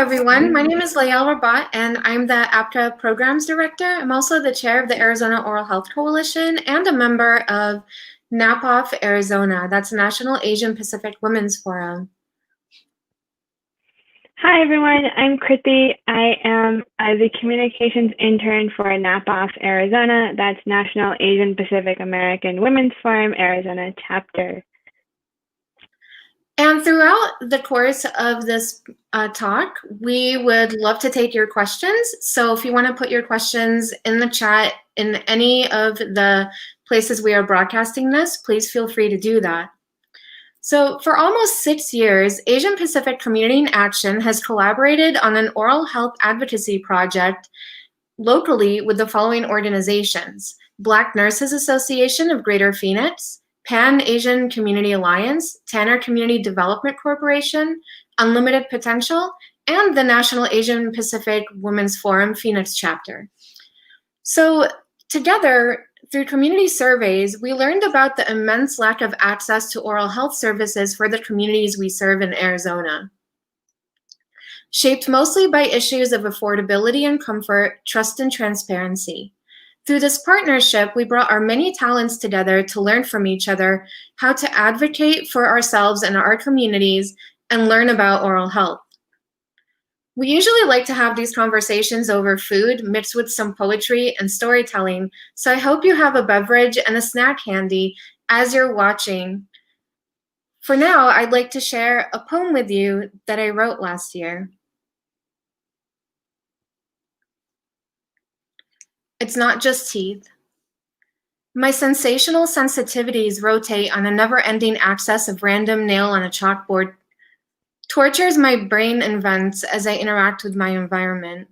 everyone. My name is Layal Rabat, and I'm the APTA Programs Director. I'm also the chair of the Arizona Oral Health Coalition and a member of NAPOF Arizona. That's National Asian Pacific Women's Forum. Hi, everyone. I'm Kriti. I am the communications intern for NAPOF Arizona. That's National Asian Pacific American Women's Forum Arizona chapter. And throughout the course of this talk, we would love to take your questions. So if you want to put your questions in the chat in any of the places we are broadcasting this, please feel free to do that. So for almost 6 years, Asian Pacific Community in Action has collaborated on an oral health advocacy project locally with the following organizations: Black Nurses Association of Greater Phoenix, Pan-Asian Community Alliance, Tanner Community Development Corporation, Unlimited Potential, and the National Asian Pacific Women's Forum Phoenix chapter. So together, through community surveys, we learned about the immense lack of access to oral health services for the communities we serve in Arizona. Shaped mostly by issues of affordability and comfort, trust and transparency. Through this partnership, we brought our many talents together to learn from each other how to advocate for ourselves and our communities and learn about oral health. We usually like to have these conversations over food mixed with some poetry and storytelling, so I hope you have a beverage and a snack handy as you're watching. For now, I'd like to share a poem with you that I wrote last year. It's not just teeth. My sensational sensitivities rotate on a never-ending axis of random nail on a chalkboard. Tortures my brain invents as I interact with my environment.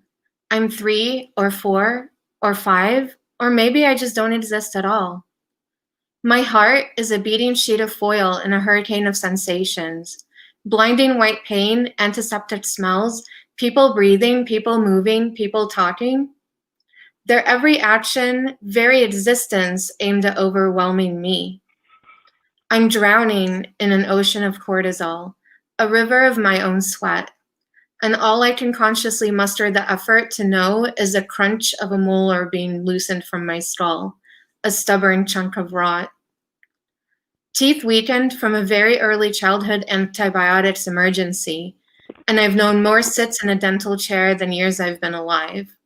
I'm 3 or 4 or 5, or maybe I just don't exist at all. My heart is a beating sheet of foil in a hurricane of sensations. Blinding white pain, antiseptic smells, people breathing, people moving, people talking. Their every action, very existence aimed at overwhelming me. I'm drowning in an ocean of cortisol, a river of my own sweat, and all I can consciously muster the effort to know is the crunch of a molar being loosened from my skull, a stubborn chunk of rot. Teeth weakened from a very early childhood antibiotics emergency, and I've known more sits in a dental chair than years I've been alive.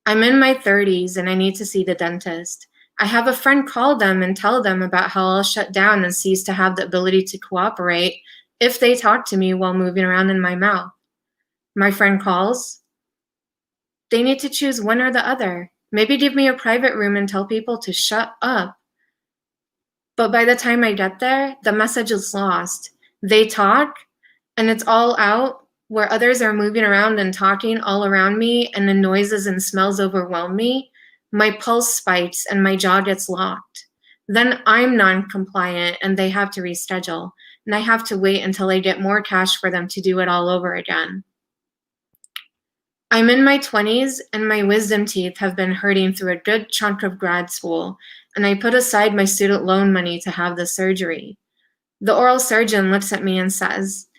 I'm in my 30s and I need to see the dentist. I have a friend call them and tell them about how I'll shut down and cease to have the ability to cooperate if they talk to me while moving around in my mouth. My friend calls. They need to choose one or the other. Maybe give me a private room and tell people to shut up. But by the time I get there, the message is lost. They talk and it's all out, where others are moving around and talking all around me and the noises and smells overwhelm me. My pulse spikes and my jaw gets locked. Then I'm non-compliant and they have to reschedule, and I have to wait until I get more cash for them to do it all over again. I'm in my 20s and my wisdom teeth have been hurting through a good chunk of grad school, and I put aside my student loan money to have the surgery. The oral surgeon looks at me and says,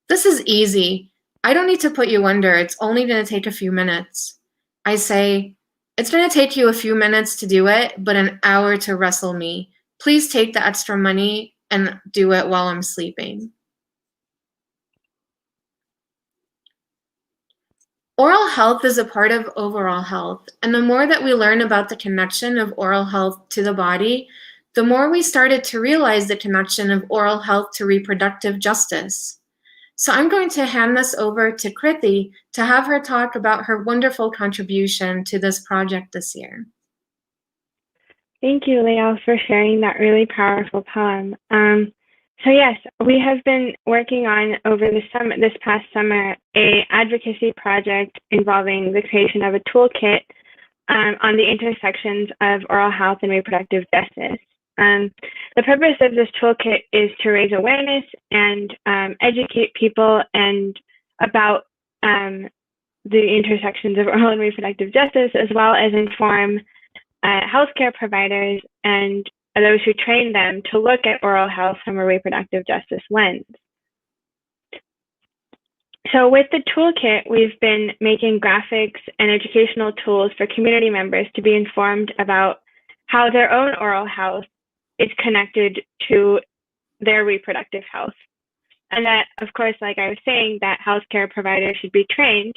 "This is easy. I don't need to put you under. It's only going to take a few minutes." I say, "It's going to take you a few minutes to do it, but an hour to wrestle me. Please take the extra money and do it while I'm sleeping." Oral health is a part of overall health, and the more that we learn about the connection of oral health to the body, the more we started to realize the connection of oral health to reproductive justice. So I'm going to hand this over to Kriti to have her talk about her wonderful contribution to this project this year. Thank you, Layal, for sharing that really powerful poem. So yes, we have been working on over this past summer, a advocacy project involving the creation of a toolkit on the intersections of oral health and reproductive justice. The purpose of this toolkit is to raise awareness and educate people about the intersections of oral and reproductive justice, as well as inform healthcare providers and those who train them to look at oral health from a reproductive justice lens. So with the toolkit, we've been making graphics and educational tools for community members to be informed about how their own oral health is connected to their reproductive health. And that, of course, like I was saying, that healthcare providers should be trained,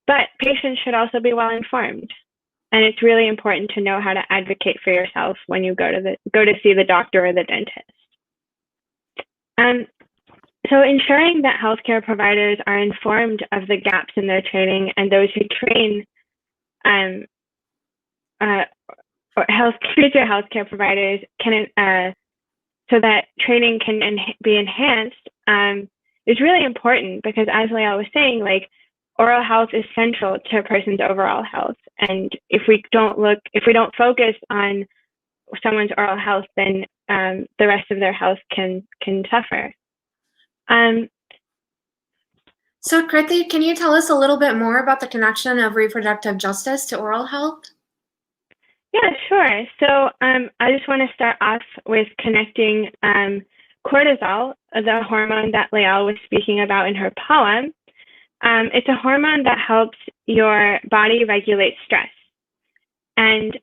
but patients should also be well informed. And it's really important to know how to advocate for yourself when you go to see the doctor or the dentist. So ensuring that healthcare providers are informed of the gaps in their training, and those who train future healthcare providers can, so that training can be enhanced, is really important, because as Lael was saying, like, oral health is central to a person's overall health. And if we don't focus on someone's oral health, then the rest of their health can suffer. So Krithi, can you tell us a little bit more about the connection of reproductive justice to oral health? Yeah, sure. So I just want to start off with connecting cortisol, the hormone that Lael was speaking about in her poem. It's a hormone that helps your body regulate stress, and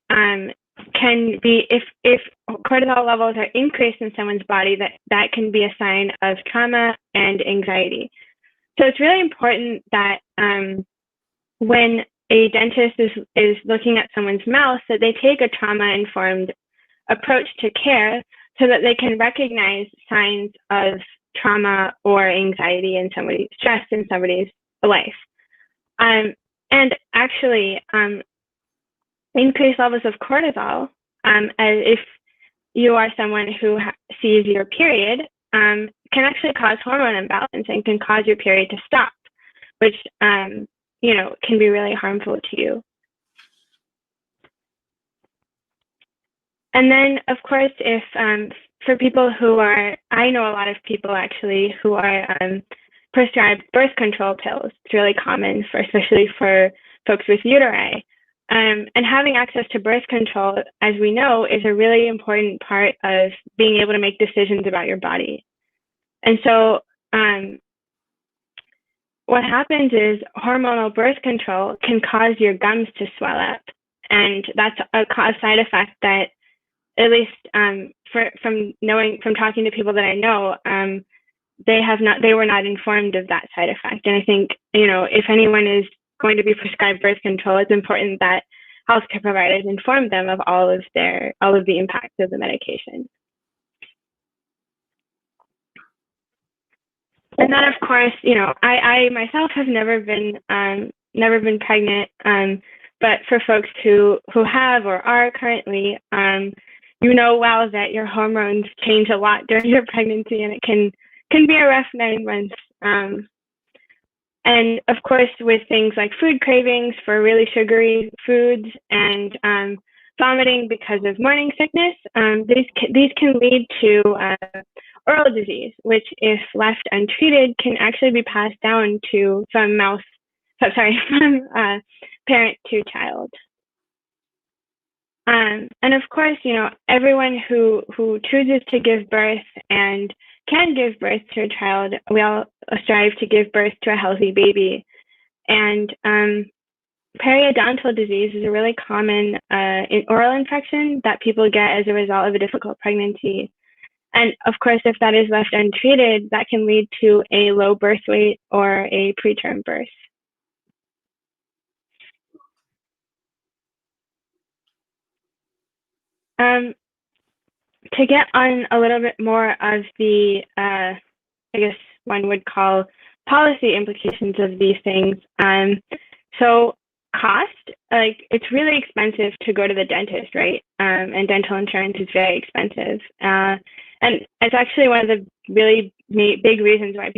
can be, if cortisol levels are increased in someone's body, that can be a sign of trauma and anxiety. So it's really important that when a dentist is looking at someone's mouth, that they take a trauma-informed approach to care, so that they can recognize signs of trauma or anxiety in somebody's, stress in somebody's life. And actually, increased levels of cortisol, as if you are someone who sees your period, can actually cause hormone imbalance and can cause your period to stop, which can be really harmful to you. And then, of course, if for people who are, I know a lot of people actually who are prescribed birth control pills. It's really common, especially for folks with uteri. And having access to birth control, as we know, is a really important part of being able to make decisions about your body. And so what happens is hormonal birth control can cause your gums to swell up. And that's a side effect that, at least from talking to people that I know, they were not informed of that side effect. And I think, if anyone is going to be prescribed birth control, it's important that healthcare providers inform them of all of the impacts of the medication. And then, of course, I myself have never been pregnant, but for folks who have or are currently, well that your hormones change a lot during your pregnancy, and it can be a rough 9 months. And of course, with things like food cravings for really sugary foods, and vomiting because of morning sickness, these can lead to oral disease, which, if left untreated, can actually be passed down from parent to child. And of course, everyone who chooses to give birth and can give birth to a child, we all strive to give birth to a healthy baby. And periodontal disease is a really common oral infection that people get as a result of a difficult pregnancy. And of course, if that is left untreated, that can lead to a low birth weight or a preterm birth. To get on a little bit more of the, I guess one would call, policy implications of these things. So cost, it's really expensive to go to the dentist, right? And dental insurance is very expensive. And it's actually one of the really big reasons why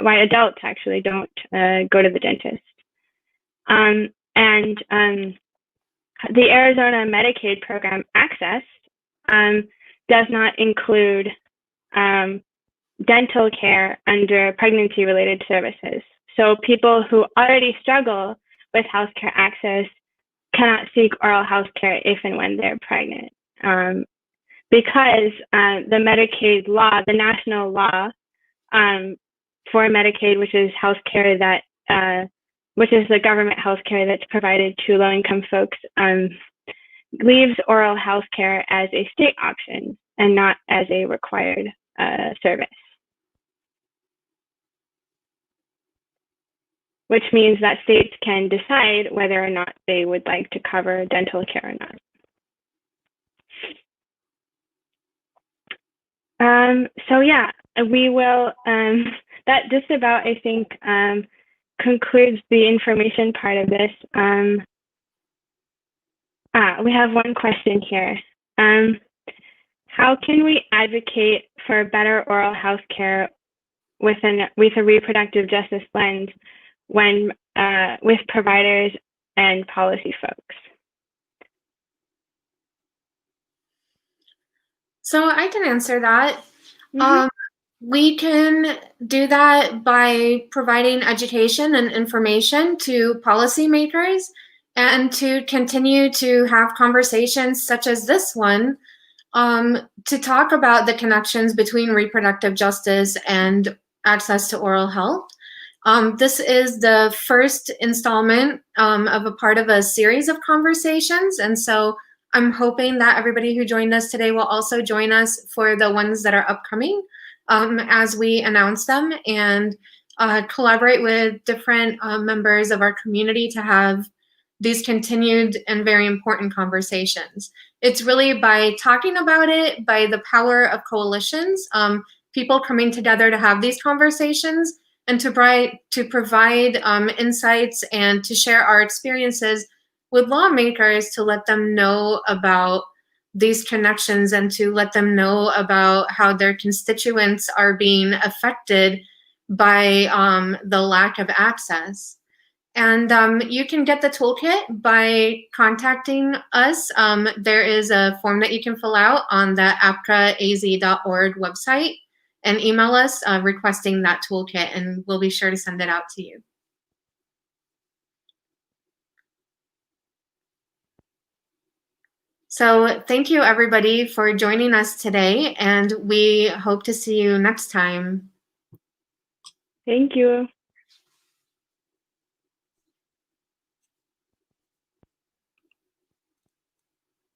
why adults actually don't go to the dentist. And the Arizona Medicaid program Access does not include dental care under pregnancy-related services. So people who already struggle with healthcare access cannot seek oral health care if and when they're pregnant, because the Medicaid law, the national law, for Medicaid, which is healthcare that which is the government healthcare that's provided to low-income folks, leaves oral healthcare as a state option and not as a required service. Which means that states can decide whether or not they would like to cover dental care or not. So yeah, we will, that just about, I think, concludes the information part of this. We have one question here. How can we advocate for better oral health care with a reproductive justice lens when with providers and policy folks? So I can answer that. We can do that by providing education and information to policymakers and to continue to have conversations such as this one to talk about the connections between reproductive justice and access to oral health. This is the first installment of a part of a series of conversations, and so I'm hoping that everybody who joined us today will also join us for the ones that are upcoming as we announce them, and collaborate with different members of our community to have these continued and very important conversations. It's really by talking about it, by the power of coalitions, people coming together to have these conversations and to provide insights and to share our experiences with lawmakers to let them know about these connections and to let them know about how their constituents are being affected by the lack of access. And you can get the toolkit by contacting us. There is a form that you can fill out on the apcaaz.org website and email us requesting that toolkit, and we'll be sure to send it out to you. So thank you, everybody, for joining us today, and we hope to see you next time. Thank you.